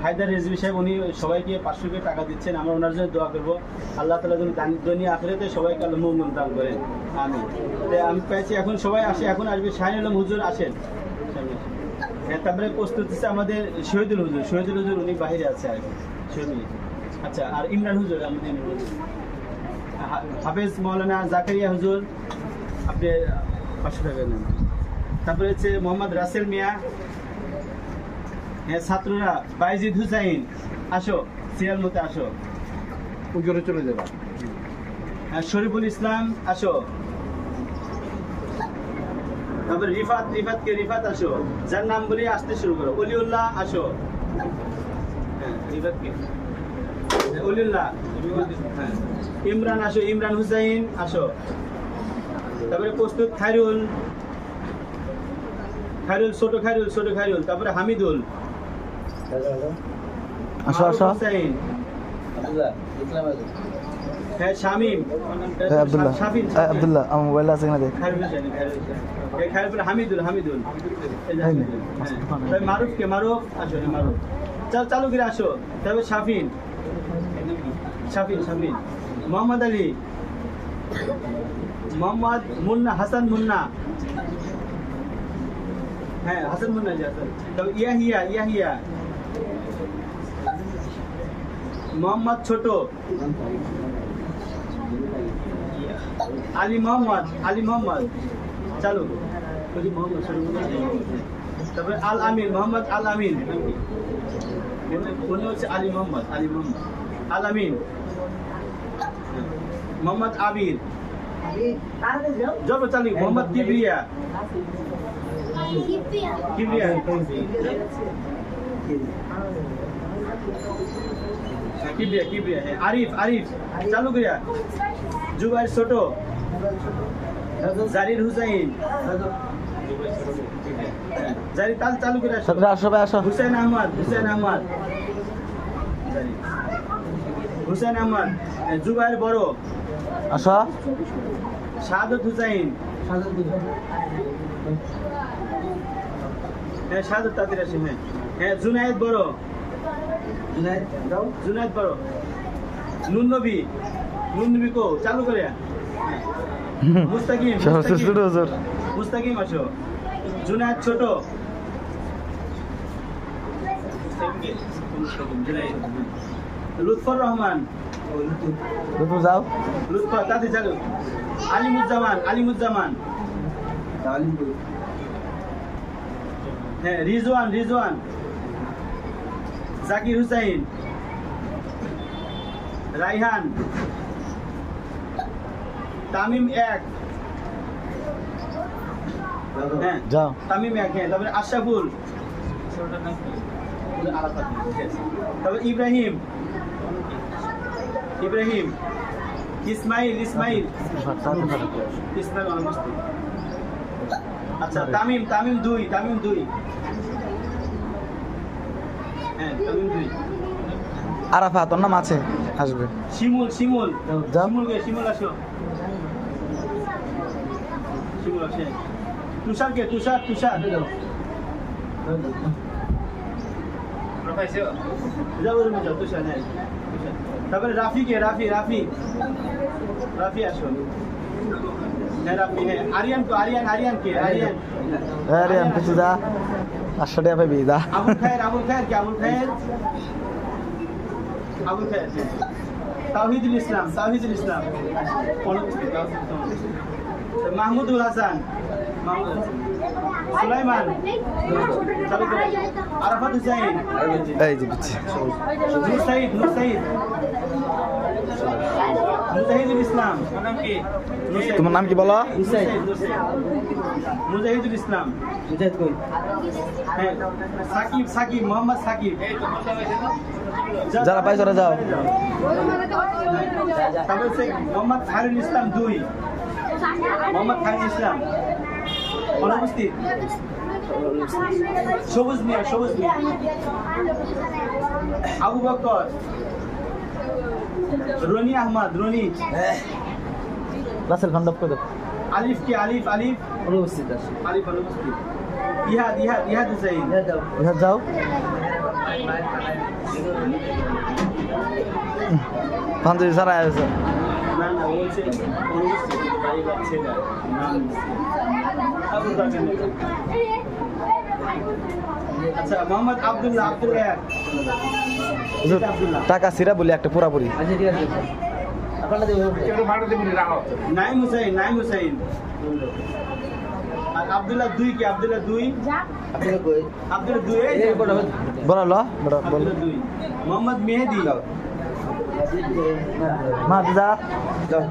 হায়দার রেজভী সাহেব উনি সবাইকে 500 করে টাকা দিচ্ছেন, আমরা ওনার জন্য দোয়া করবো আল্লাহ তাআলা যেন দুনিয়া আখিরাতে সবাইকে আল্লাহ মুমিন দান করেন, আমিন। আমি পেয়েছি, এখন সবাই আসে, এখন আসবে শাহিন আলম হুজুর আসেন। তারপরে প্রস্তুত হচ্ছে আমাদের শহীদুল হুজুর উনি বাইরে আছে আর কি, শহীদুল। আচ্ছা, আর ইমরান হুজুর আমাদের হাফেজ মৌলানা জাকারিয়া হুজুর, আপনি 500 টাকা নেন। তারপরে হচ্ছে মোহাম্মদ রাসেল মিয়া, হ্যাঁ ছাত্ররা বাইজিদ হুসাইন আসো, সিরিয়াল মতে আসো, উজরে চলে যাবা। হ্যাঁ শরীফুল ইসলাম আসো, তারপরে রিফাত আসো, যার নাম বলে আসতে শুরু করো। অলিউল্লাহ আসো, হ্যাঁ রিফাতকে, অলিউল্লাহ, হ্যাঁ ইমরান আসো, ইমরান হুসাইন আসো। তারপরে প্রস্তুত খায়রুল, ছোট খায়রুল, তারপরে হামিদুল আসো আসো, হুসাইন, হ্যাঁ শামিম, আব্দুল্লাহ আমার মোবাইল আছে কিনা দেখ। খায়রুল, হামিদুল, মারুফ আসো, মারুফ চালু করে আসো। তারপরে শাফিন, মোহাম্মদ আলী, মোহাম্মদ মুন্না, হাসান মুন্না, হ্যাঁ হাসান মুন্না জি হাসান। তবে ইয়াহিয়া, মোহাম্মদ ছোট, আলী মোহাম্মদ চালু। তারপরে আল আমিন, মোহাম্মদ আল আমিন, উনি হচ্ছে আলী মোহাম্মদ আল আমিন। মোহাম্মদ আবির, জব চালু। মোহাম্মদ কিবরিয়া, হ্যাঁ আরিফ চালু করিয়া। জুবাইর ছোট, জারির হুসাইন, জারি চালু করে আসো। হুসাইন আহমদ, জুবাইর বড় আসো। শাহাদত হুসাইন, হ্যাঁ শাহাদত তাদের আসে, হ্যাঁ জুনায়েদ বড়, নুন নবী কো চালু করে। মুস্তাকিম আসো। জুনায়েদ ছোট, লুৎফর রহমান, যাও। লুৎফর তাদের চালু। আলিমুজ্জামান, হ্যাঁ রিজওয়ান, জাকির হুসাইন, রাইহান, তামিম এক, হ্যাঁ যাও। তামিম এক, হ্যাঁ তারপরে আশরাফুল, তারপরে ইব্রাহিম, ইসমাইল, আচ্ছা তামিম দুই, হ্যাঁ তামিম দুই। আরাফাত ওর নাম আছে, আসবে। শিমুল আসো, তুষার তুষার, তারপরে রাফি আসো, হ্যাঁ রাফি, হ্যাঁ আরিয়ান কিছু যা 500 টাকা পাবি যা। আবুল খায়ের, তাওহিদুল ইসলাম, মাহমুদুল হাসান, সুলাইমান, আরাফাত হুসাইন, এই যে পিছে মুজাহিদুল ইসলাম, তোমার নাম কি বলো? মুজাহিদুল ইসলাম, হ্যাঁ সাকিব, মোহাম্মদ সাকিব। যারা পাইছো যাও। তারপর মোহাম্মদ খায়রুল ইসলাম 2, অনুপস্থিত। সবুজ মিয়া, আবু বকর, রনি আহমদ, রাসেল খন্ডপ করে আলিফ অনুপস্থিত। ইহাদ হুসাইন, যাও। পাঞ্জাবি ছাড়া আছে না না বলছে অনুষ্ঠিত ভাই বাচ্চা না নাম আবু বাকর আচ্ছা মোহাম্মদ আব্দুল্লাহ আব্দুল্লাহ আব্দুল্লাহ টাকা সিরা বলি একটা পুরাপুরি আচ্ছা ঠিক আছে আপনারা দেবো একটু ভাড়া দেবেন রাখো নাইম হুসাইন আর আব্দুল্লাহ 2 কি আব্দুল্লাহ 2 আপনারা কই আব্দুল্লাহ 2 এই এই কোটা বলো ল বলো আব্দুল্লাহ 2 মোহাম্মদ মেহেদি মা যা যাও